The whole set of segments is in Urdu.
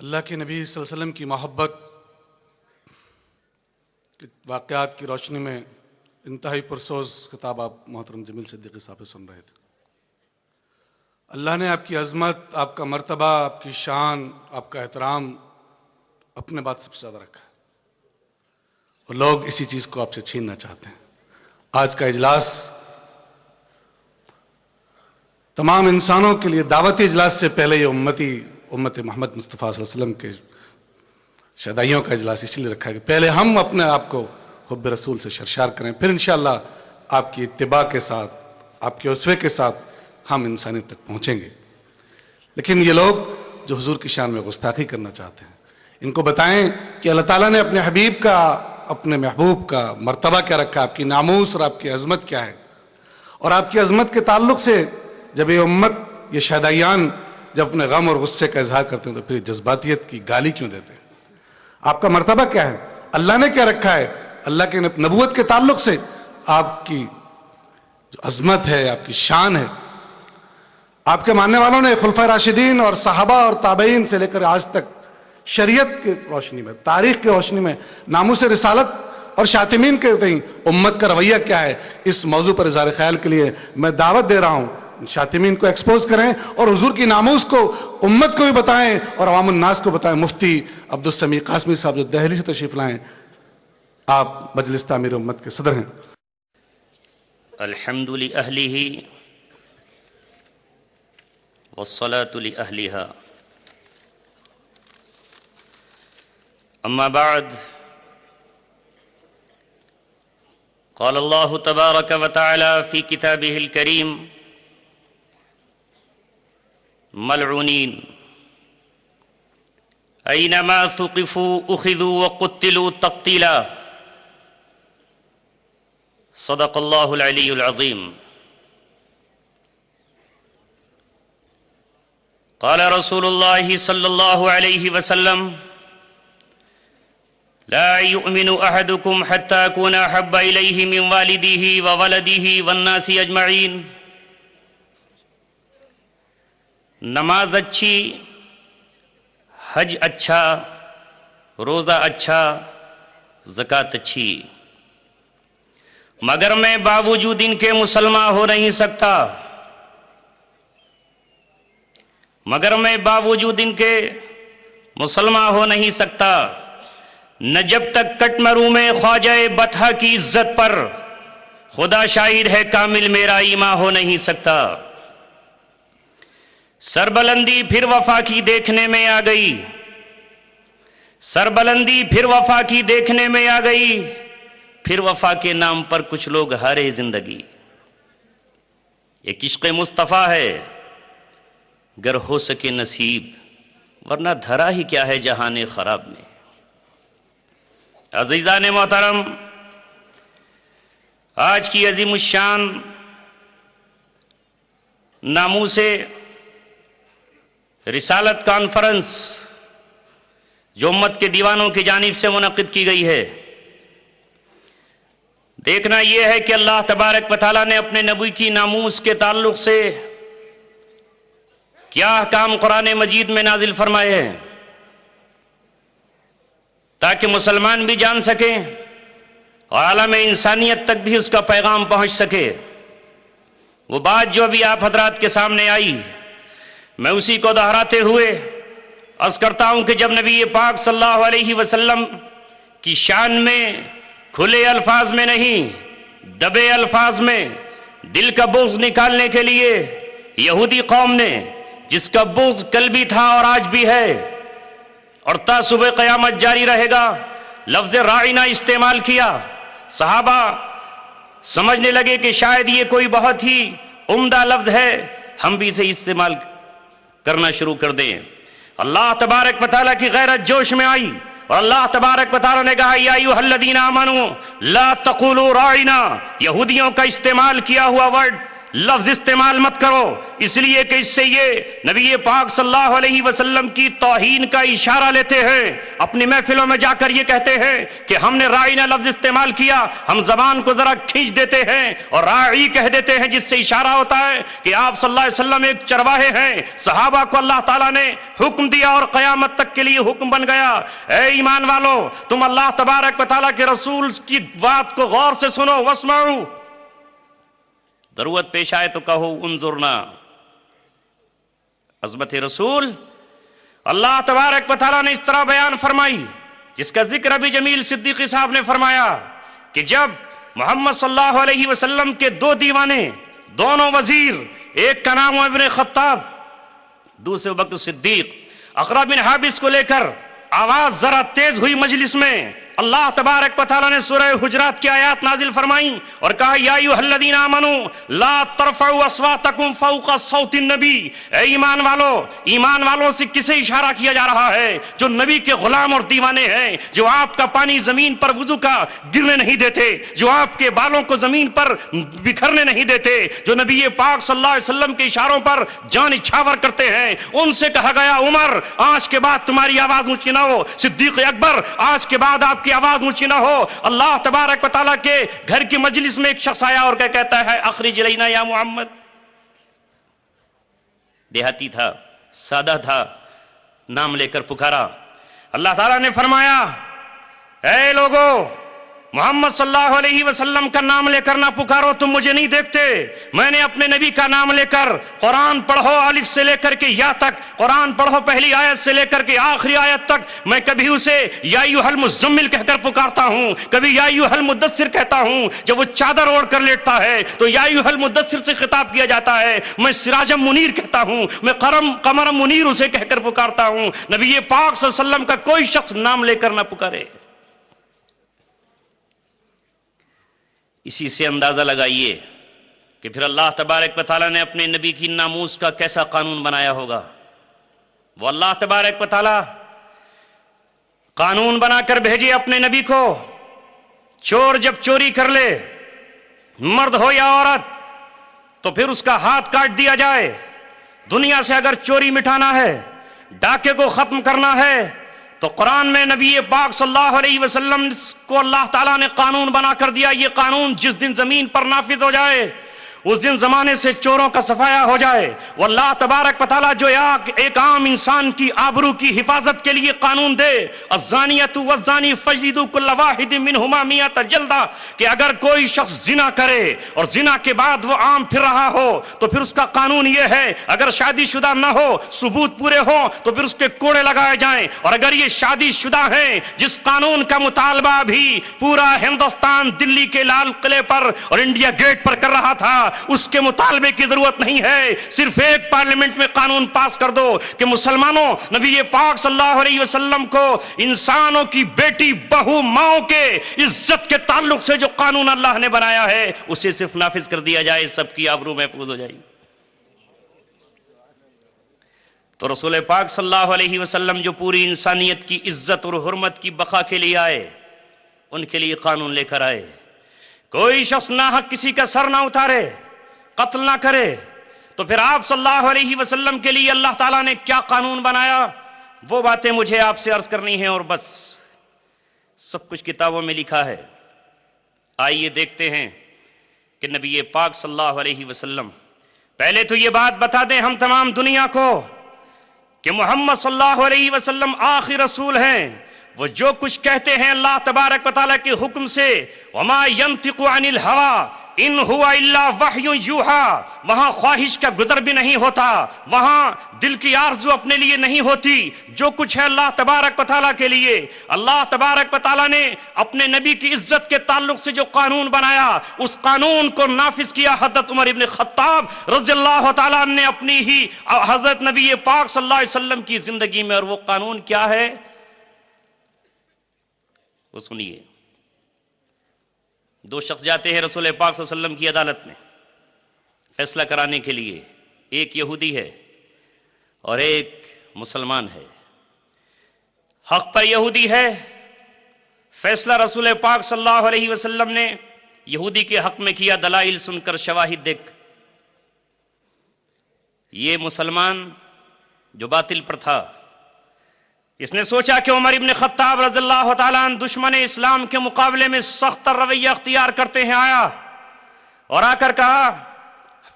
اللہ کے نبی صلی اللہ علیہ وسلم کی محبت کے واقعات کی روشنی میں انتہائی پرسوز خطاب آپ محترم جمیل صدیقی صاحب سے سن رہے تھے۔ اللہ نے آپ کی عظمت، آپ کا مرتبہ، آپ کی شان، آپ کا احترام اپنے بات سب سے زیادہ رکھا ہے، اور لوگ اسی چیز کو آپ سے چھیننا چاہتے ہیں۔ آج کا اجلاس تمام انسانوں کے لیے دعوتی اجلاس سے پہلے یہ امت محمد مصطفیٰ صلی اللہ علیہ وسلم کے شہدائیوں کا اجلاس اس لیے رکھا ہے کہ پہلے ہم اپنے آپ کو حب رسول سے سرشار کریں، پھر انشاءاللہ آپ کی اتباع کے ساتھ، آپ کے اسوے کے ساتھ ہم انسانیت تک پہنچیں گے۔ لیکن یہ لوگ جو حضور کی شان میں گستاخی کرنا چاہتے ہیں، ان کو بتائیں کہ اللہ تعالیٰ نے اپنے حبیب کا، اپنے محبوب کا مرتبہ کیا رکھا، آپ کی ناموس اور آپ کی عظمت کیا ہے، اور آپ کی عظمت کے تعلق سے جب یہ امت، یہ شہدائیان جب اپنے غم اور غصے کا اظہار کرتے ہیں تو پھر جذباتیت کی گالی کیوں دیتے ہیں؟ آپ کا مرتبہ کیا ہے، اللہ نے کیا رکھا ہے، اللہ کے نبوت کے تعلق سے آپ کی جو عظمت ہے، آپ کی شان ہے۔ آپ کے ماننے والوں نے خلفائے راشدین اور صحابہ اور تابعین سے لے کر آج تک شریعت کی روشنی میں، تاریخ کی روشنی میں، ناموس رسالت اور شاتمین کے تئیں امت کا رویہ کیا ہے، اس موضوع پر اظہار خیال کے لیے میں دعوت دے رہا ہوں۔ شاتمین کو ایکسپوز کریں اور حضور کی ناموس کو امت کو بھی بتائیں اور عوام الناس کو بتائیں۔ مفتی عبدالسمیع قاسمی صاحب جو دہلی سے تشریف لائیں، آپ مجلس تعمیر امت کے صدر ہیں۔ الحمد لأہلہ والصلاة لأہلہا، اما بعد، قال اللہ تبارک وتعالی فی کتابہ الکریم: ملعونین اینما ثقفوا اخذوا وقتلوا تقتیلا، صدق اللہ العلی العظیم۔ قال رسول اللہ صلی اللہ علیہ وسلم: لا يؤمن احدكم حتى اكون احب اليه من والده وولده والناس اجمعین۔ نماز اچھی، حج اچھا، روزہ اچھا، زکوٰۃ اچھی، مگر میں باوجود ان کے مسلمان ہو نہیں سکتا، مگر میں باوجود ان کے مسلمان ہو نہیں سکتا، نہ جب تک کٹ مروں میں خواجہ بطحہ کی عزت پر، خدا شاہد ہے کامل میرا ایمان ہو نہیں سکتا۔ سربلندی پھر وفا کی دیکھنے میں آ گئی، سربلندی پھر وفا کی دیکھنے میں آ گئی، پھر وفا کے نام پر کچھ لوگ ہارے زندگی۔ ایک عشق مصطفیٰ ہے گر ہو سکے نصیب، ورنہ دھرا ہی کیا ہے جہان خراب میں۔ عزیزان محترم، آج کی عظیم الشان ناموس رسالت کانفرنس جو امت کے دیوانوں کی جانب سے منعقد کی گئی ہے، دیکھنا یہ ہے کہ اللہ تبارک و تعالیٰ نے اپنے نبی کی ناموس کے تعلق سے کیا احکام قرآن مجید میں نازل فرمائے ہیں، تاکہ مسلمان بھی جان سکیں اور عالم انسانیت تک بھی اس کا پیغام پہنچ سکے۔ وہ بات جو ابھی آپ حضرات کے سامنے آئی، میں اسی کو دہراتے ہوئے عرض کرتا ہوں کہ جب نبی پاک صلی اللہ علیہ وسلم کی شان میں کھلے الفاظ میں نہیں، دبے الفاظ میں دل کا بغض نکالنے کے لیے یہودی قوم نے، جس کا بغض کل بھی تھا اور آج بھی ہے اور تا صبح قیامت جاری رہے گا، لفظ راعنا استعمال کیا، صحابہ سمجھنے لگے کہ شاید یہ کوئی بہت ہی عمدہ لفظ ہے، ہم بھی اسے استعمال کرنا شروع کر دیں۔ اللہ تبارک و تعالیٰ کی غیرت جوش میں آئی اور اللہ تبارک و تعالیٰ نے کہا: یا ایھا الذین آمنوا لا تقولوا راعنا۔ یہودیوں کا استعمال کیا ہوا ورڈ لفظ استعمال مت کرو، اس لیے کہ اس سے یہ نبی پاک صلی اللہ علیہ وسلم کی توہین کا اشارہ لیتے ہیں، اپنی محفلوں میں جا کر یہ کہتے ہیں کہ ہم نے رائنا لفظ استعمال کیا، ہم زبان کو ذرا کھینچ دیتے ہیں اور راعی کہہ دیتے ہیں، جس سے اشارہ ہوتا ہے کہ آپ صلی اللہ علیہ وسلم ایک چرواہے ہیں، صحابہ کو اللہ تعالیٰ نے حکم دیا اور قیامت تک کے لیے حکم بن گیا۔ اے ایمان والو، تم اللہ تبارک و تعالیٰ کے رسول کی بات کو غور سے سنو، واسمعوا، ضرورت پیش آئے تو کہو انظرنا۔ عظمت رسول اللہ تبارک و تعالیٰ نے اس طرح بیان فرمائی، جس کا ذکر ابھی جمیل صدیقی صاحب نے فرمایا کہ جب محمد صلی اللہ علیہ وسلم کے دو دیوانے، دونوں وزیر، ایک کا نام ابن خطاب، دوسرے وقت صدیق، اقرا بن حابس کو لے کر آواز ذرا تیز ہوئی مجلس میں، اللہ تبارک و تعالیٰ نے سورہ حجرات کی آیات نازل فرمائیں اور کہا یا ایھا الذین آمنوا لا ترفعوا اصواتکم فوق صوت النبی۔ اے ایمان والوں سے کسے اشارہ کیا جا رہا ہے؟ جو نبی کے غلام اور دیوانے ہیں، جو آپ کا پانی زمین پر وضو کا گرنے نہیں دیتے، جو آپ کے بالوں کو زمین پر بکھرنے نہیں دیتے، جو نبی پاک صلی اللہ علیہ وسلم کے اشاروں پر جان نچھاور کرتے ہیں، ان سے کہا گیا عمر آج کے بعد تمہاری آواز اونچی نہ ہو، صدیق اکبر آج کے بعد آپ کی آواز اونچی نہ ہو۔ اللہ تبارک و تعالیٰ کے گھر کی مجلس میں ایک شخص آیا اور کہتا ہے اخرج الینا یا محمد۔ دیہاتی تھا، سادہ تھا، نام لے کر پکارا۔ اللہ تعالیٰ نے فرمایا اے لوگو، محمد صلی اللہ علیہ وسلم کا نام لے کر نہ پکارو، تم مجھے نہیں دیکھتے، میں نے اپنے نبی کا نام لے کر قرآن پڑھو الف سے لے کر کے یا تک، قرآن پڑھو پہلی آیت سے لے کر کے آخری آیت تک، میں کبھی اسے یا ایھا المزمل کہہ کر پکارتا ہوں، کبھی یا ایھا المدثر کہتا ہوں، جب وہ چادر اوڑھ کر لیٹتا ہے تو یا ایھا المدثر سے خطاب کیا جاتا ہے، میں سراجم منیر کہتا ہوں، میں قمرم منیر اسے کہہ کر پکارتا ہوں۔ نبی پاک صلی اللہ علیہ وسلم کا کوئی شخص نام لے کر نہ پکارے۔ اسی سے اندازہ لگائیے کہ پھر اللہ تبارک و تعالیٰ نے اپنے نبی کی ناموس کا کیسا قانون بنایا ہوگا۔ وہ اللہ تبارک و تعالیٰ قانون بنا کر بھیجے اپنے نبی کو، چور جب چوری کر لے، مرد ہو یا عورت، تو پھر اس کا ہاتھ کاٹ دیا جائے۔ دنیا سے اگر چوری مٹانا ہے، ڈاکے کو ختم کرنا ہے، تو قرآن میں نبی پاک صلی اللہ علیہ وسلم کو اللہ تعالیٰ نے قانون بنا کر دیا۔ یہ قانون جس دن زمین پر نافذ ہو جائے، اس دن زمانے سے چوروں کا صفایا ہو جائے۔ وہ اللہ تبارک و تعالیٰ جو ایک عام انسان کی آبرو کی حفاظت کے لیے قانون دے، الزانیۃ والزانی فاجلدوا کل واحد منہما مئۃ جلدہ، کہ اگر کوئی شخص زنا کرے اور زنا کے بعد وہ عام پھر رہا ہو تو پھر اس کا قانون یہ ہے، اگر شادی شدہ نہ ہو، ثبوت پورے ہوں تو پھر اس کے کوڑے لگائے جائیں، اور اگر یہ شادی شدہ ہیں، جس قانون کا مطالبہ بھی پورا ہندوستان دلی کے لال قلعے پر اور انڈیا گیٹ پر کر رہا تھا، اس کے مطالبے کی ضرورت نہیں ہے۔ صرف ایک پارلیمنٹ میں قانون پاس کر دو کہ مسلمانوں، نبی پاک صلی اللہ علیہ وسلم کو انسانوں کی بیٹی، بہو، ماؤں کے عزت کے تعلق سے جو قانون اللہ نے بنایا ہے اسے صرف نافذ کر دیا جائے، سب کی آبرو محفوظ ہو جائے۔ تو رسول پاک صلی اللہ علیہ وسلم جو پوری انسانیت کی عزت اور حرمت کی بقا کے لیے آئے، ان کے لیے قانون لے کر آئے۔ کوئی شخص ناحق کسی کا سر نہ اتارے، قتل نہ کرے۔ تو پھر آپ صلی اللہ علیہ وسلم کے لیے اللہ تعالیٰ نے کیا قانون بنایا، وہ باتیں مجھے آپ سے عرض کرنی ہیں، اور بس سب کچھ کتابوں میں لکھا ہے۔ آئیے دیکھتے ہیں کہ نبی پاک صلی اللہ علیہ وسلم، پہلے تو یہ بات بتا دیں ہم تمام دنیا کو کہ محمد صلی اللہ علیہ وسلم آخری رسول ہیں۔ وہ جو کچھ کہتے ہیں اللہ تبارک و تعالیٰ کے حکم سے، وما ينطق عن الهوى ان هو الا وحی یوحى، وہاں خواہش کا گدر بھی نہیں ہوتا، وہاں دل کی آرزو اپنے لیے نہیں ہوتی، جو کچھ ہے اللہ تبارک و تعالیٰ کے لیے۔ اللہ تبارک و تعالیٰ نے اپنے نبی کی عزت کے تعلق سے جو قانون بنایا، اس قانون کو نافذ کیا حضرت عمر ابن خطاب رضی اللہ تعالیٰ نے اپنی ہی حضرت نبی پاک صلی اللہ علیہ وسلم کی زندگی میں۔ اور وہ قانون کیا ہے وہ سنیے۔ دو شخص جاتے ہیں رسول پاک صلی اللہ علیہ وسلم کی عدالت میں فیصلہ کرانے کے لیے، ایک یہودی ہے اور ایک مسلمان ہے۔ حق پر یہودی ہے، فیصلہ رسول پاک صلی اللہ علیہ وسلم نے یہودی کے حق میں کیا، دلائل سن کر، شواہد دیکھ۔ یہ مسلمان جو باطل پر تھا، اس نے سوچا کہ عمر ابن خطاب رضی اللہ تعالیٰ عنہ دشمن اسلام کے مقابلے میں سخت رویہ اختیار کرتے ہیں، آیا اور آ کر کہا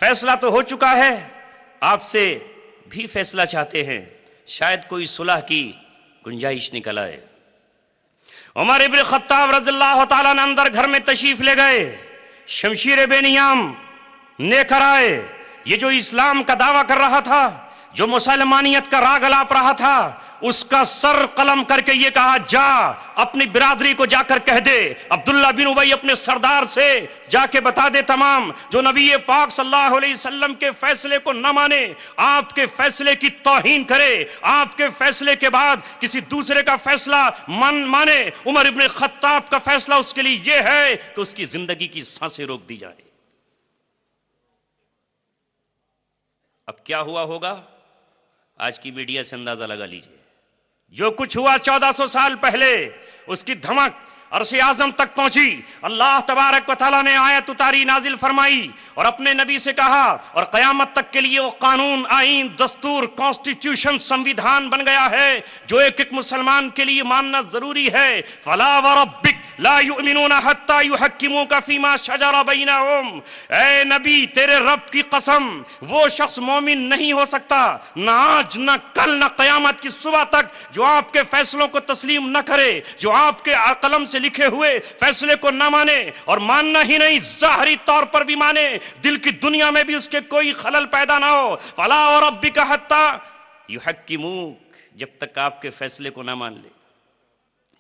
فیصلہ تو ہو چکا ہے، آپ سے بھی فیصلہ چاہتے ہیں، شاید کوئی صلح کی گنجائش نکل آئے۔ عمر ابن خطاب رضی اللہ تعالیٰ عنہ اندر گھر میں تشریف لے گئے، شمشیر بے نیام لے کر آئے۔ یہ جو اسلام کا دعویٰ کر رہا تھا، جو مسلمانیت کا راگ الاپ رہا تھا، اس کا سر قلم کر کے یہ کہا جا اپنی برادری کو جا کر کہہ دے، عبداللہ بن ابی اپنے سردار سے جا کے بتا دے تمام، جو نبی پاک صلی اللہ علیہ وسلم کے فیصلے کو نہ مانے، آپ کے فیصلے کی توہین کرے، آپ کے فیصلے کے بعد کسی دوسرے کا فیصلہ مانے، عمر ابن خطاب کا فیصلہ اس کے لیے یہ ہے کہ اس کی زندگی کی سانسیں روک دی جائے۔ اب کیا ہوا ہوگا؟ آج کی میڈیا سے اندازہ لگا لیجئے۔ جو کچھ ہوا 1400 سال پہلے، اس کی دھمک عرش اعظم تک پہنچی۔ اللہ تبارک و تعالیٰ نے آیت اتاری، نازل فرمائی اور اپنے نبی سے کہا، اور قیامت تک کے لیے وہ قانون، آئین، دستور، کانسٹیٹیوشن، سنویدھان بن گیا ہے جو ایک ایک مسلمان کے لیے ماننا ضروری ہے۔ فلا وربک لا یؤمنون حتی یحکموک فیما شجر بینہم، اے نبی تیرے رب کی قسم، وہ شخص مومن نہیں ہو سکتا، نہ آج نہ کل نہ قیامت کی صبح تک، جو آپ کے فیصلوں کو تسلیم نہ کرے، جو آپ کے قلم سے لکھے ہوئے فیصلے کو نہ مانے، اور ماننا ہی نہیں ظاہری طور پر بھی مانے، دل کی دنیا میں بھی اس کے کوئی خلل پیدا نہ ہو۔ فلا وربک حتی یحکموک، جب تک آپ کے فیصلے کو نہ مان لے،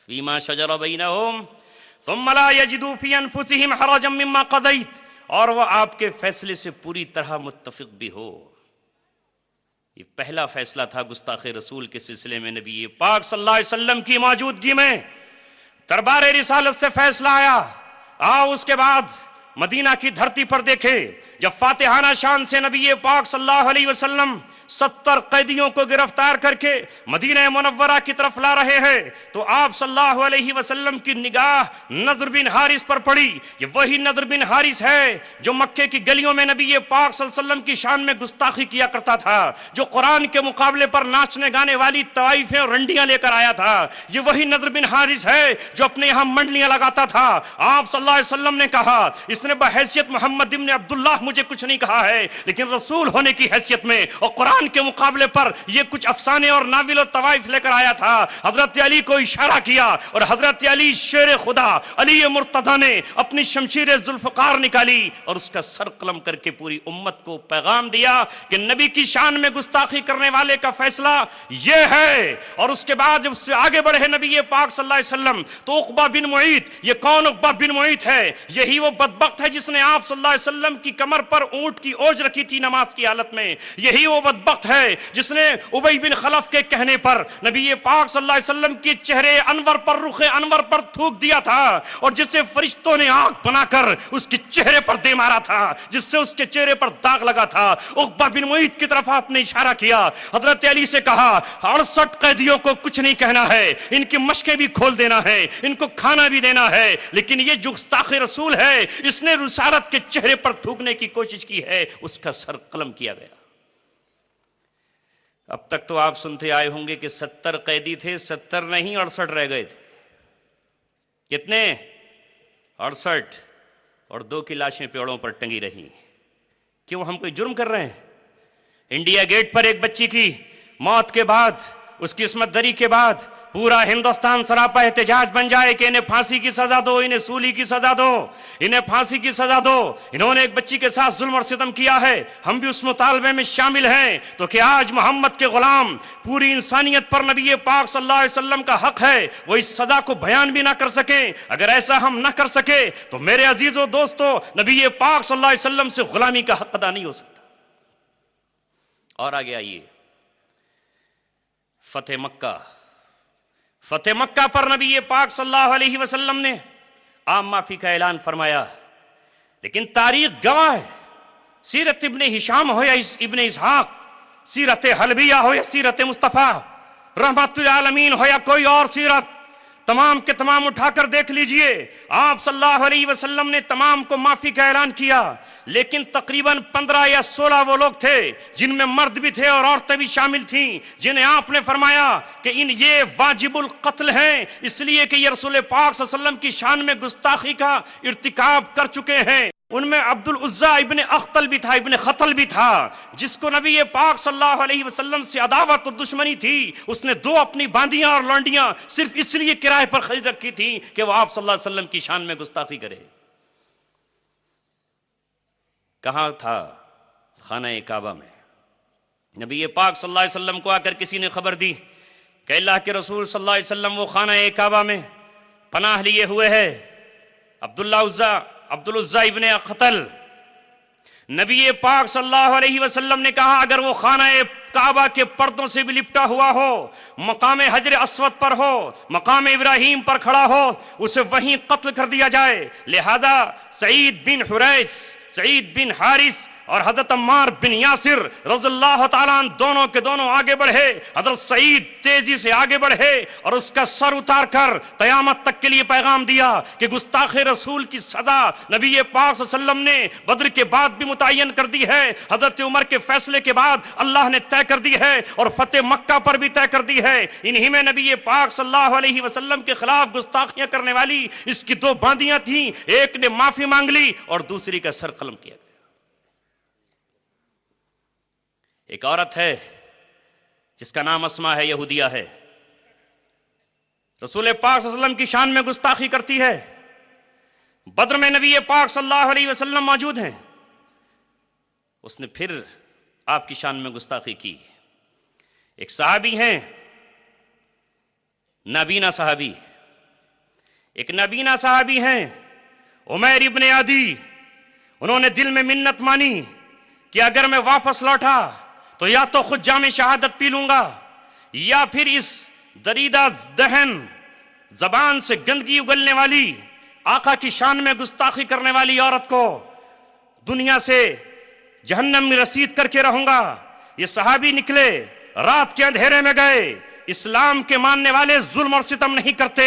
فیما شجر بینہم ثم لا یجدوا فی انفسہم حرجا مما قضیت، اور وہ آپ کے فیصلے سے پوری طرح متفق بھی ہو۔ یہ پہلا فیصلہ تھا گستاخ رسول کے سلسلے میں، نبی پاک صلی اللہ علیہ وسلم کی موجودگی میں دربار رسالت سے فیصلہ آیا۔ آؤ اس کے بعد مدینہ کی دھرتی پر دیکھے، جب فاتحانہ شان سے نبی پاک صلی اللہ علیہ وسلم 70 قیدیوں کو گرفتار کر کے مدینہ منورہ کی طرف لا رہے ہیں، تو آپ صلی اللہ علیہ وسلم کی نگاہ نضر بن حارث پر پڑی۔ یہ وہی نضر بن حارث ہے جو مکے کی گلیوں میں نبی پاک صلی اللہ علیہ وسلم کی شان میں گستاخی کیا کرتا تھا، جو قرآن کے مقابلے پر ناچنے گانے والی طوائفیں اور رنڈیاں لے کر آیا تھا۔ یہ وہی نضر بن حارث ہے جو اپنے یہاں منڈلیاں لگاتا تھا۔ آپ صلی اللہ علیہ وسلم نے کہا، اس نے بحیثیت محمد ابن عبداللہ مجھے کچھ نہیں کہا ہے، لیکن رسول ہونے کی حیثیت میں اور قرآن کے مقابلے پر یہ کچھ افسانے اور ناول و طوائف لے کر آیا تھا۔ حضرت علی کو اشارہ کیا، اور حضرت علی شیر خدا علی مرتضیٰ نے اپنی شمشیر ذوالفقار نکالی اور اس کا سر قلم کر کے پوری امت کو پیغام دیا کہ نبی کی شان میں گستاخی کرنے والے کا فیصلہ یہ ہے۔ اور اس کے بعد جب اس سے آگے بڑھے نبی پاک صلی اللہ علیہ وسلم تو عقبہ بن معیط، یہ کون عقبہ بن معیط ہے؟ یہی وہ بدبخت ہے جس نے آپ صلی اللہ علیہ وسلم کی کمر پر اونٹ کی اوج رکھی تھی نماز کی حالت میں۔ یہی وہ بدبخت ہے جس نے ابی بن خلف کے کہنے پر نبی پاک صلی اللہ علیہ وسلم کی چہرے انور پر، رخ انور پر تھوک دیا تھا، اور جسے فرشتوں نے آنکھ بنا کر اس کے چہرے پر دے مارا تھا، جس سے اس کے چہرے پر داغ لگا تھا۔ عقبہ بن معیط کی طرف آپ نے اشارہ کیا، حضرت علی سے کہا 68 قیدیوں کو کچھ نہیں کہنا ہے، ان کی مشقیں بھی کھول دینا ہے، ان کو کھانا بھی دینا ہے، لیکن یہ جو گستاخ رسول ہے اس نے رسالت کے چہرے پر تھوکنے کی کوشش کی ہے، اس کا سر قلم کیا گیا۔ اب تک تو آپ سنتے آئے ہوں گے کہ 70 قیدی تھے، 70 نہیں 68 رہ گئے تھے۔ کتنے؟ 68، اور 2 کی لاشیں پیڑوں پر ٹنگی رہی۔ کیوں ہم کوئی جرم کر رہے ہیں؟ انڈیا گیٹ پر ایک بچی کی موت کے بعد، اس کی عصمت دری کے بعد پورا ہندوستان سراپا احتجاج بن جائے کہ انہیں پھانسی کی سزا دو، انہیں سولی کی سزا دو، انہیں پھانسی کی سزا دو، انہوں نے ایک بچی کے ساتھ ظلم اور ستم کیا ہے، ہم بھی اس مطالبے میں شامل ہیں۔ تو کہ آج محمد کے غلام، پوری انسانیت پر نبی پاک صلی اللہ علیہ وسلم کا حق ہے وہ اس سزا کو بیان بھی نہ کر سکیں؟ اگر ایسا ہم نہ کر سکے تو میرے عزیزو دوستو، نبی پاک صلی اللہ علیہ وسلم سے غلامی کا حق ادا نہیں ہو سکتا۔ اور آگے آئیے، فتح مکہ۔ فتح مکہ پر نبی پاک صلی اللہ علیہ وسلم نے عام معافی کا اعلان فرمایا، لیکن تاریخ گواہ ہے، سیرت ابن ہشام ہو یا ابن اسحاق، سیرت حلبیہ ہو یا سیرت مصطفیٰ رحمت العالمین ہو یا کوئی اور سیرت، تمام کے تمام اٹھا کر دیکھ لیجئے، آپ صلی اللہ علیہ وسلم نے تمام کو معافی کا اعلان کیا، لیکن تقریباً 15 یا 16 وہ لوگ تھے جن میں مرد بھی تھے اور عورتیں بھی شامل تھیں، جنہیں آپ نے فرمایا کہ یہ واجب القتل ہیں، اس لیے کہ یہ رسول پاک صلی اللہ علیہ وسلم کی شان میں گستاخی کا ارتکاب کر چکے ہیں۔ ان میں عبد العزیٰ ابن اخطل بھی تھا، ابن خطل بھی تھا، جس کو نبی پاک صلی اللہ علیہ وسلم سے عداوت و دشمنی تھی۔ اس نے 2 اپنی باندیاں اور لونڈیاں صرف اس لیے کرائے پر خرید رکھی تھی کہ وہ آپ صلی اللہ علیہ وسلم کی شان میں گستاخی کرے۔ کہاں تھا؟ خانہ کعبہ میں۔ نبی پاک صلی اللہ علیہ وسلم کو آ کر کسی نے خبر دی کہ اللہ کے رسول صلی اللہ علیہ وسلم وہ خانہ کعبہ میں پناہ لیے ہوئے ہے۔ عبد العزیٰ ابن قتل، نبی پاک صلی اللہ علیہ وسلم نے کہا اگر وہ خانہ کعبہ کے پردوں سے بھی لپٹا ہوا ہو، مقام حجر اسود پر ہو، مقام ابراہیم پر کھڑا ہو، اسے وہیں قتل کر دیا جائے۔ لہذا سعید بن حریث، سعید بن حارث اور حضرت عمار بن یاسر رضی اللہ تعالیٰ عنہ دونوں کے دونوں آگے بڑھے۔ حضرت سعید تیزی سے آگے بڑھے اور اس کا سر اتار کر قیامت تک کے لیے پیغام دیا کہ گستاخ رسول کی سزا نبی پاک صلی اللہ علیہ وسلم نے بدر کے بعد بھی متعین کر دی ہے، حضرت عمر کے فیصلے کے بعد اللہ نے طے کر دی ہے اور فتح مکہ پر بھی طے کر دی ہے۔ انہی میں نبی پاک صلی اللہ علیہ وسلم کے خلاف گستاخیاں کرنے والی اس کی 2 باندیاں تھیں، ایک نے معافی مانگ لی اور دوسری کا سر قلم کیا۔ ایک عورت ہے جس کا نام اسماء ہے، یہودیہ ہے، رسول پاک صلی اللہ علیہ وسلم کی شان میں گستاخی کرتی ہے۔ بدر میں نبی پاک صلی اللہ علیہ وسلم موجود ہیں، اس نے پھر آپ کی شان میں گستاخی کی۔ ایک صحابی ہیں، نابینا صحابی، ایک نابینا صحابی ہیں عمیر ابن عدی، انہوں نے دل میں منت مانی کہ اگر میں واپس لوٹا تو یا تو خود جام شہادت پی لوں گا یا پھر اس دریدہ دہن زبان سے گندگی اگلنے والی آقا کی شان میں گستاخی کرنے والی عورت کو دنیا سے جہنم میں رسید کر کے رہوں گا۔ یہ صحابی نکلے، رات کے اندھیرے میں گئے۔ اسلام کے ماننے والے ظلم اور ستم نہیں کرتے،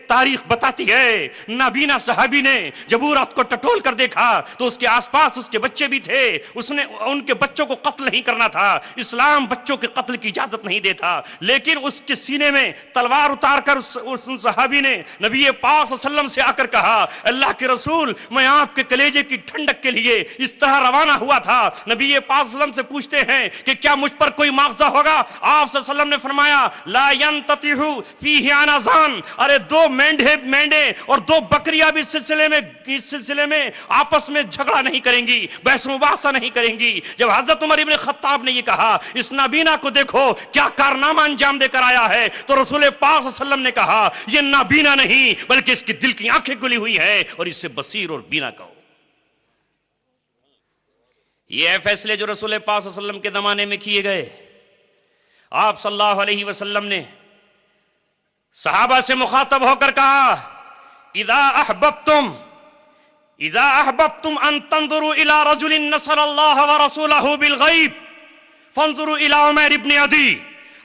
تاریخ بتاتی ہے نابینا صحابی نے جب عورت کو ٹٹول کر دیکھا تو اس کے آس پاس اس کے بچے بھی تھے، اس نے ان کے بچوں کو قتل نہیں کرنا تھا، اسلام بچوں کے قتل کی اجازت نہیں دیتا، لیکن اس کے سینے میں تلوار اتار کر اس صحابی نے نبی پاک صلی اللہ علیہ وسلم سے آ کر کہا اللہ کے رسول میں آپ کے کلیجے کی ٹھنڈک کے لیے اس طرح روانہ ہوا تھا۔ نبی پاک صلی اللہ علیہ وسلم سے پوچھتے ہیں کہ کیا مجھ پر کوئی مواخذہ ہوگا؟ آپ صلی اللہ علیہ وسلم نے فرمایا لا ينتطح فیہ عنزان، ارے 2 مینڈے اور 2 بکریاں بھی اس سلسلے میں آپس میں جھگڑا نہیں کریں گی، بحث مباحثہ نہیں کریں گی۔ جب حضرت عمر ابن خطاب نے یہ کہا اس نابینا کو دیکھو کیا کارنامہ انجام دے کر آیا ہے، تو رسول پاک صلی اللہ علیہ وسلم نے کہا یہ نابینا نہیں بلکہ اس کی دل کی آنکھیں گلی ہوئی ہیں اور اس سے بصیر اور بینا کہو۔ یہ ہے فیصلے جو رسول پاک صلی اللہ علیہ وسلم کے زمانے میں کیے گئے۔ آپ صلی اللہ علیہ وسلم نے صحابہ سے مخاطب ہو کر کہا اذا احببتم ان تنظروا الى رجل نصر اللہ ورسولہ بالغیب فانظروا الى عمیر ابن عدی،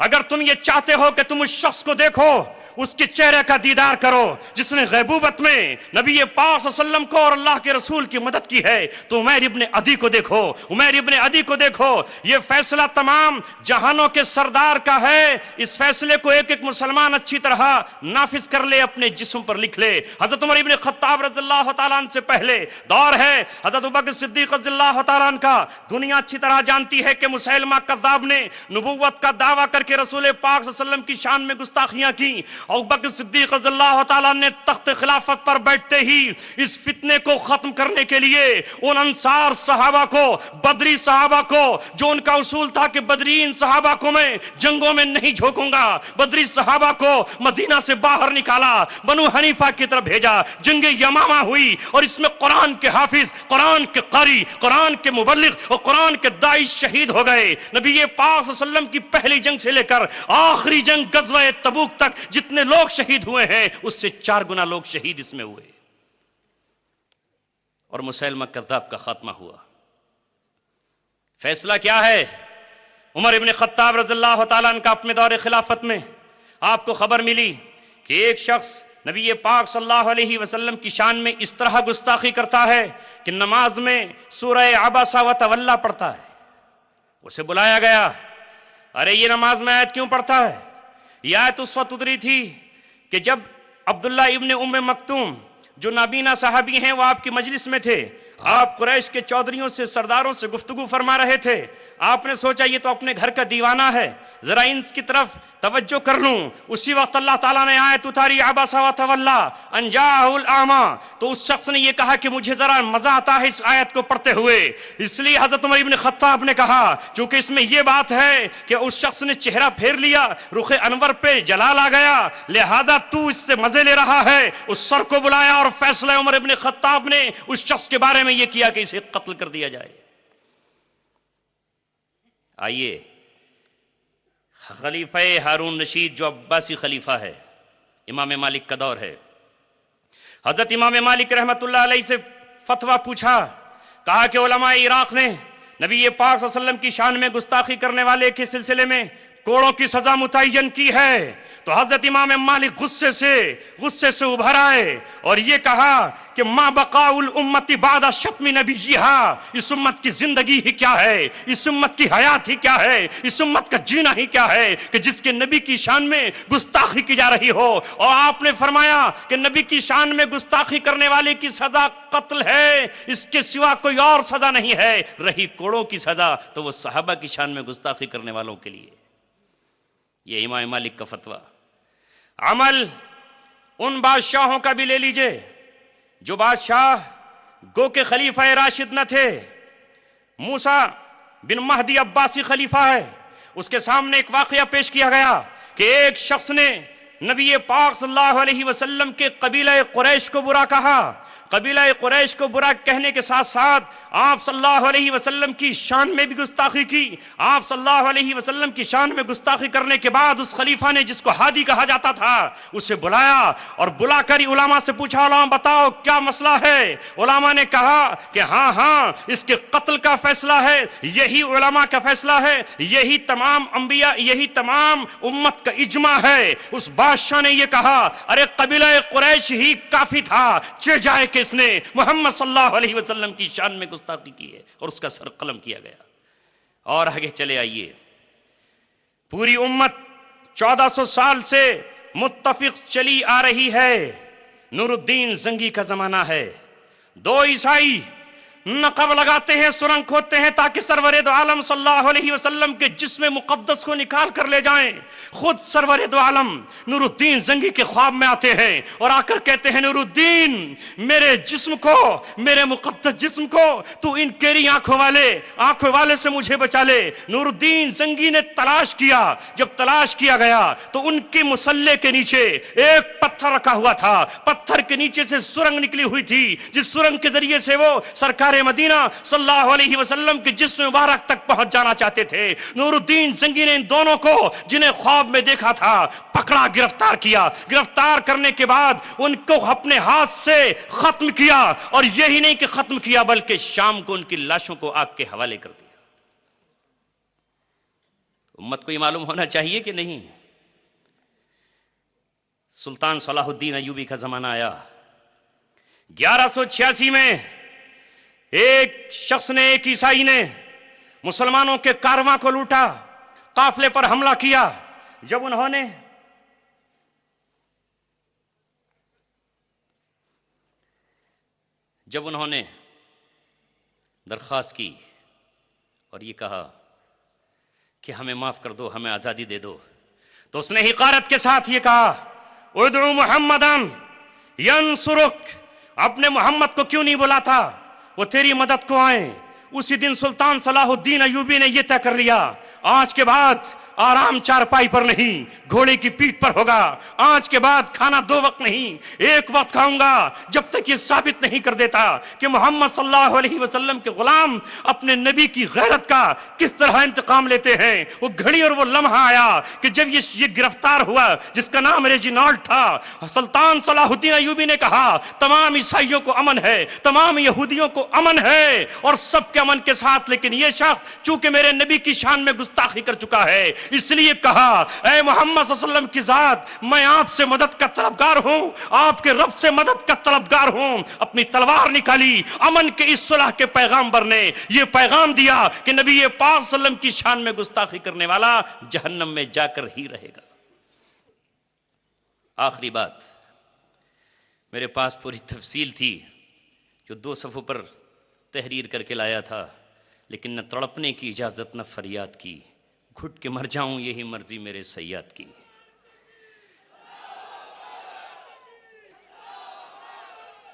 اگر تم یہ چاہتے ہو کہ تم اس شخص کو دیکھو، اس کے چہرے کا دیدار کرو جس نے غیبوبت میں نبی پاک صلی اللہ علیہ وسلم کو اور اللہ کے رسول کی مدد کی ہے، تو عمیر ابن عدی کو دیکھو، عمیر ابن عدی کو دیکھو۔ یہ فیصلہ تمام جہانوں کے سردار کا ہے، اس فیصلے کو ایک ایک مسلمان اچھی طرح نافذ کر لے، اپنے جسم پر لکھ لے۔ حضرت عمر ابن خطاب رضی اللہ تعالیٰ عنہ سے پہلے دور ہے حضرت ابوبکر صدیق رضی اللہ تعالیٰ عنہ کا۔ دنیا اچھی طرح جانتی ہے کہ مسیلمہ کذاب نے نبوت کا دعویٰ کر کے رسول پاک صلی اللہ علیہ وسلم کی شان میں گستاخیاں کی۔ ابوبکر صدیق رضی اللہ تعالیٰ نے تخت خلافت پر بیٹھتے ہی اس فتنے کو ختم کرنے کے لیے ان انصار صحابہ کو، بدری صحابہ کو، جو ان کا اصول تھا کہ بدرین صحابہ کو میں جنگوں میں نہیں جھونکوں گا، بدری صحابہ کو مدینہ سے باہر نکالا، بنو حنیفہ کی طرف بھیجا، جنگ یمامہ ہوئی اور اس میں قرآن کے حافظ، قرآن کے قاری، قرآن کے مبلغ اور قرآن کے داعی شہید ہو گئے۔ نبی پاک صلی اللہ علیہ وسلم کی پہلی جنگ سے لے کر آخری جنگ غزوہ تبوک تک جتنے لوگ شہید ہوئے ہیں اس سے 4 گنا لوگ شہید اس میں ہوئے، اور مسیلمہ کذاب کا خاتمہ ہوا۔ فیصلہ کیا ہے؟ عمر ابن خطاب رضی اللہ تعالیٰ عنہ کا اپنے دور خلافت میں آپ کو خبر ملی کہ ایک شخص نبی پاک صلی اللہ علیہ وسلم کی شان میں اس طرح گستاخی کرتا ہے کہ نماز میں سورہ عبسہ و تولی پڑھتا ہے. اسے بلایا گیا، ارے یہ نماز میں آیت کیوں پڑھتا ہے؟ یہ آیت اس وقت اتری تھی کہ جب عبداللہ ابن ام مکتوم جو نابینا صحابی ہیں وہ آپ کی مجلس میں تھے، آپ قریش کے چودھریوں سے سرداروں سے گفتگو فرما رہے تھے. آپ نے سوچا یہ تو اپنے گھر کا دیوانہ ہے، ذرا ان کی طرف توجہ کر لوں. اسی وقت اللہ تعالیٰ نے آیت اتاری عبس و تولی ان جاءہ الاعمی. تو اس شخص نے یہ کہا کہ مجھے ذرا مزہ آتا ہے اس آیت کو پڑھتے ہوئے. اس لیے حضرت عمر ابن خطاب نے کہا چونکہ اس میں یہ بات ہے کہ اس شخص نے چہرہ پھیر لیا، رخ انور پہ جلال آ گیا، لہذا تو اس سے مزے لے رہا ہے. اس سر کو بلایا اور فیصلہ عمر ابن خطاب نے اس شخص کے بارے میں یہ کیا کہ اسے قتل کر دیا جائے. آئیے خلیفہ ہارون رشید جو عباسی خلیفہ ہے، امام مالک کا دور ہے، حضرت امام مالک رحمت اللہ علیہ سے فتویٰ پوچھا. کہا کہ علماء عراق نے نبی پاک صلی اللہ علیہ وسلم کی شان میں گستاخی کرنے والے کے سلسلے میں کوڑوں کی سزا متعین کی ہے. تو حضرت امام مالک غصے سے ابھر آئے اور یہ کہا کہ ما بقاء الامت بعد شتم نبیہا، اس امت کی زندگی ہی کیا ہے، اس امت کی حیات ہی کیا ہے، اس امت کا جینا ہی کیا ہے کہ جس کے نبی کی شان میں گستاخی کی جا رہی ہو. اور آپ نے فرمایا کہ نبی کی شان میں گستاخی کرنے والے کی سزا قتل ہے، اس کے سوا کوئی اور سزا نہیں ہے. رہی کوڑوں کی سزا تو وہ صحابہ کی شان میں گستاخی کرنے والوں کے لیے. یہ امام مالک کا فتویٰ. عمل ان بادشاہوں کا بھی لے لیجئے جو بادشاہ گو کے خلیفہ راشد نہ تھے. موسیٰ بن مہدی عباسی خلیفہ ہے، اس کے سامنے ایک واقعہ پیش کیا گیا کہ ایک شخص نے نبی پاک صلی اللہ علیہ وسلم کے قبیلہ قریش کو برا کہا. قبیلہ قریش کو برا کہنے کے ساتھ ساتھ آپ صلی اللہ علیہ وسلم کی شان میں بھی گستاخی کی. آپ صلی اللہ علیہ وسلم کی شان میں گستاخی کرنے کے بعد اس خلیفہ نے جس کو ہادی کہا جاتا تھا اسے بلایا اور بلا کر علماء سے پوچھا علماء بتاؤ کیا مسئلہ ہے. علماء نے کہا کہ ہاں اس کے قتل کا فیصلہ ہے، یہی علماء کا فیصلہ ہے، یہی تمام انبیاء، یہی تمام امت کا اجماع ہے. اس بادشاہ نے یہ کہا ارے قبیلہ قریش ہی کافی تھا، چہ جائے کہ اس نے محمد صلی اللہ علیہ وسلم کی شان میں گستاخی کی ہے اور اس کا سر قلم کیا گیا. اور آگے چلے آئیے، پوری امت 1400 سال سے متفق چلی آ رہی ہے. نور الدین زنگی کا زمانہ ہے. 2 عیسائی نقب لگاتے ہیں، سرنگ کھودتے ہیں تاکہ سرور دو عالم صلی اللہ علیہ وسلم کے جسم مقدس کو نکال کر لے جائیں. خود سرور دو عالم نور الدین زنگی کے خواب میں آتے ہیں اور آ کر کہتے ہیں نور الدین میرے جسم کو، میرے مقدس جسم کو تو ان کیری آنکھوں والے سے مجھے بچا لے. نور الدین زنگی نے تلاش کیا. جب تلاش کیا گیا تو ان کے مسلح کے نیچے ایک پتھر رکھا ہوا تھا. پتھر کے نیچے سے سرنگ نکلی ہوئی تھی جس سرنگ کے ذریعے سے وہ سرکار مدینہ صلی اللہ علیہ وسلم کے جسم مبارک تک پہنچ جانا چاہتے تھے. نور الدین زنگی نے ان دونوں کو جنہیں خواب میں دیکھا تھا پکڑا، گرفتار کیا. گرفتار کرنے کے بعد ان کو اپنے ہاتھ سے ختم کیا، اور یہی نہیں کہ ختم کیا بلکہ شام کو ان کی لاشوں کو آگ کے حوالے کر دیا. امت کو یہ معلوم ہونا چاہیے کہ نہیں. سلطان صلاح الدین ایوبی کا زمانہ آیا. 1186 میں ایک شخص نے، ایک عیسائی نے مسلمانوں کے کارواں کو لوٹا، قافلے پر حملہ کیا. جب انہوں نے درخواست کی اور یہ کہا کہ ہمیں معاف کر دو، ہمیں آزادی دے دو، تو اس نے حقارت کے ساتھ یہ کہا ادعو محمدن ینصرک، اپنے محمد کو کیوں نہیں بلاتا، وہ تیری مدد کو آئیں. اسی دن سلطان صلاح الدین ایوبی نے یہ طے کر لیا آج کے بعد آرام چارپائی پر نہیں، گھوڑے کی پیٹھ پر ہوگا. آج کے بعد کھانا 2 وقت نہیں، 1 وقت کھاؤں گا جب تک یہ ثابت نہیں کر دیتا کہ محمد صلی اللہ علیہ وسلم کے غلام اپنے نبی کی غیرت کا کس طرح انتقام لیتے ہیں. وہ گھڑی اور وہ لمحہ آیا کہ جب یہ گرفتار ہوا جس کا نام ریجینالڈ تھا. سلطان صلاح الدین ایوبی نے کہا تمام عیسائیوں کو امن ہے، تمام یہودیوں کو امن ہے اور سب کے امن کے ساتھ، لیکن یہ شخص چونکہ میرے نبی کی شان میں گستاخی کر چکا ہے، اس لیے کہا اے محمد صلی اللہ علیہ وسلم کی ذات میں آپ سے مدد کا طلبگار ہوں، آپ کے رب سے مدد کا طلبگار ہوں۔ اپنی تلوار نکالی، امن کے اس صلح کے پیغامبر نے یہ پیغام دیا کہ نبی پاک صلی اللہ علیہ وسلم کی شان میں گستاخی کرنے والا جہنم میں جا کر ہی رہے گا۔ آخری بات، میرے پاس پوری تفصیل تھی جو 2 صفحوں پر تحریر کر کے لایا تھا، لیکن نہ تڑپنے کی اجازت نہ فریاد کی، گھٹ کے مر جاؤں یہی مرضی میرے سیاد کی۔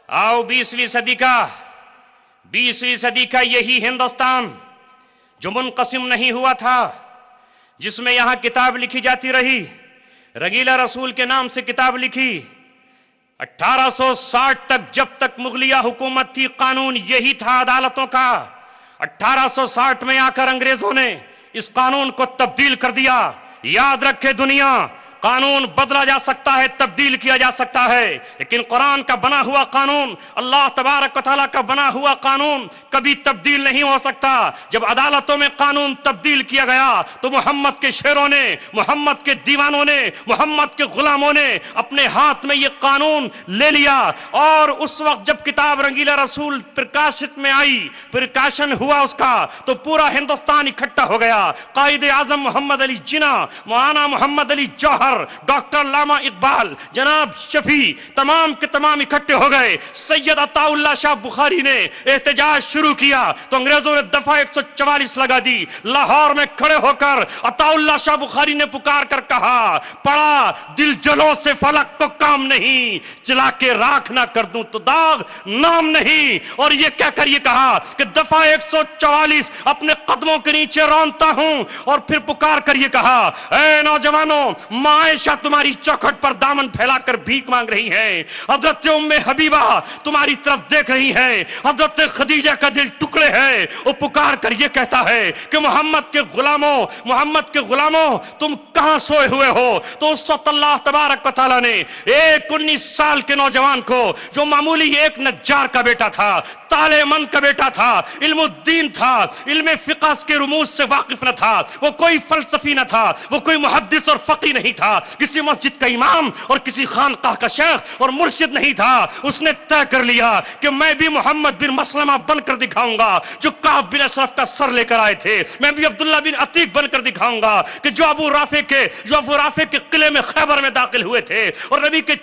آؤ 20ویں صدی کا یہی ہندوستان جو منقسم نہیں ہوا تھا، جس میں یہاں کتاب لکھی جاتی رہی، رگیلہ رسول کے نام سے کتاب لکھی۔ 1860 تک جب تک مغلیہ حکومت تھی، قانون یہی تھا عدالتوں کا۔ 1860 میں آ کر انگریزوں نے اس قانون کو تبدیل کر دیا۔ یاد رکھے دنیا، قانون بدلا جا سکتا ہے، تبدیل کیا جا سکتا ہے، لیکن قرآن کا بنا ہوا قانون، اللہ تبارک و تعالیٰ کا بنا ہوا قانون کبھی تبدیل نہیں ہو سکتا۔ جب عدالتوں میں قانون تبدیل کیا گیا تو محمد کے شیروں نے، محمد کے دیوانوں نے، محمد کے غلاموں نے اپنے ہاتھ میں یہ قانون لے لیا، اور اس وقت جب کتاب رنگیلا رسول پرکاشت میں آئی، پرکاشن ہوا اس کا، تو پورا ہندوستان اکٹھا ہو گیا۔ قائد اعظم محمد علی جناح، مولانا محمد علی جوہر، ڈاکٹر علامہ اقبال، جناب شفیع، تمام کے تمام اکٹھے ہو گئے۔ سید عطا اللہ شاہ بخاری نے احتجاج شروع کیا تو انگریزوں نے دفعہ 144 لگا دی۔ لاہور میں کھڑے ہو کر عطا اللہ شاہ بخاری نے پکار کر کہا، پڑا دل جلوں سے فلک تو کام نہیں، جلا کے راکھ نہ کر دوں تو داغ نام نہیں۔ اور یہ کہہ کر یہ کہا کہ دفعہ 144 اپنے قدموں کے نیچے رونتا ہوں، اور پھر پکار کر یہ کہا، اے نوجوانوں، عائشہ تمہاری چوکھٹ پر دامن پھیلا کر بھیک مانگ رہی ہے، حضرت ام حبیبہ تمہاری طرف دیکھ رہی ہے، حضرت خدیجہ کا دل ٹکڑے ہے۔ وہ پکار کر یہ کہتا ہے کہ محمد کے غلاموں تم کہاں سوئے ہوئے ہو؟ تو اس وقت اللہ تبارک و تعالیٰ نے ایک 19 سال کے نوجوان کو، جو معمولی ایک نجار کا بیٹا تھا، تالے من کا بیٹا تھا، علم الدین تھا، علم فقہ کے رموز سے واقف نہ تھا، وہ کوئی فلسفی نہ تھا، وہ کوئی محدث اور فقی نہیں تھا، کسی مسجد کا امام اور کسی خانقاہ کا شیخ اور مرشد نہیں تھا۔ اس نے طے کر لیا کہ میں بھی محمد بن مسلمہ بن کر دکھاؤں گا جو کعب بن اشرف کا سر لے کر آئے تھے، میں بھی عبداللہ بن عتیق بن کر دکھاؤں گا کہ جو ابو رافع کے قلعے میں خیبر میں داخل ہوئے تھے اور نبی کے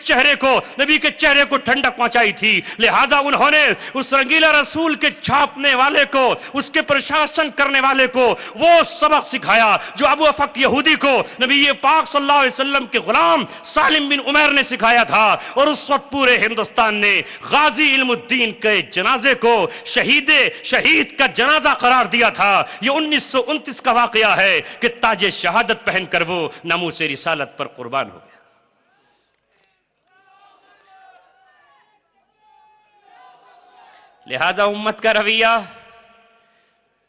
چہرے کو ٹھنڈک پہنچائی تھی۔ لہذا انہوں نے اس رنگیلا رسول کے چھاپنے والے کو، اس کے پرشاسن کرنے والے کو وہ سبق سکھایا جو ابو افق یہودی کو نبی پاک صلی اللہ علیہ وسلم کے غلام سالم بن عمیر نے سکھایا تھا۔ اور اس وقت پورے ہندوستان نے غازی علم الدین کے جنازے کو شہید کا جنازہ قرار دیا تھا۔ یہ 1929 کا واقعہ ہے کہ تاج شہادت پہن کر وہ ناموس رسالت پر قربان ہو گیا۔ لہذا امت کا رویہ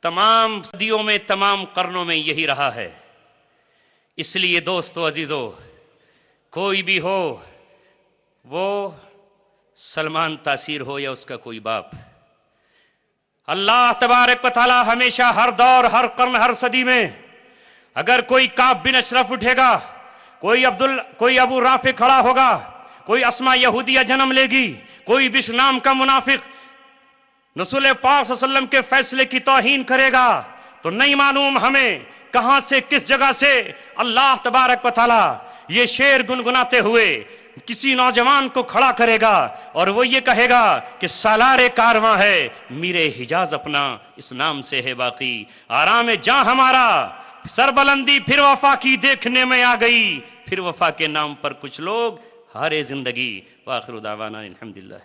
تمام صدیوں میں، تمام قرنوں میں یہی رہا ہے۔ اس لیے دوستو عزیزو، کوئی بھی ہو، وہ سلمان تاثیر ہو یا اس کا کوئی باپ، اللہ تبارک و تعالی ہمیشہ ہر دور، ہر قرن، ہر صدی میں اگر کوئی کعب بن اشرف اٹھے گا، کوئی ابو رافع کھڑا ہوگا، کوئی اسما یہودیہ جنم لے گی، کوئی بش نام کا منافق رسول پاک صلی اللہ علیہ وسلم کے فیصلے کی توہین کرے گا، تو نہیں معلوم ہمیں کہاں سے، کس جگہ سے اللہ تبارک و تعالی یہ شعر گنگناتے ہوئے کسی نوجوان کو کھڑا کرے گا، اور وہ یہ کہے گا کہ سالار کارواں ہے میرے حجاز اپنا، اس نام سے ہے باقی آرام جاں ہمارا، سربلندی پھر وفا کی دیکھنے میں آ گئی، پھر وفا کے نام پر کچھ لوگ ہارے زندگی۔ وآخر دعوانا الحمدللہ۔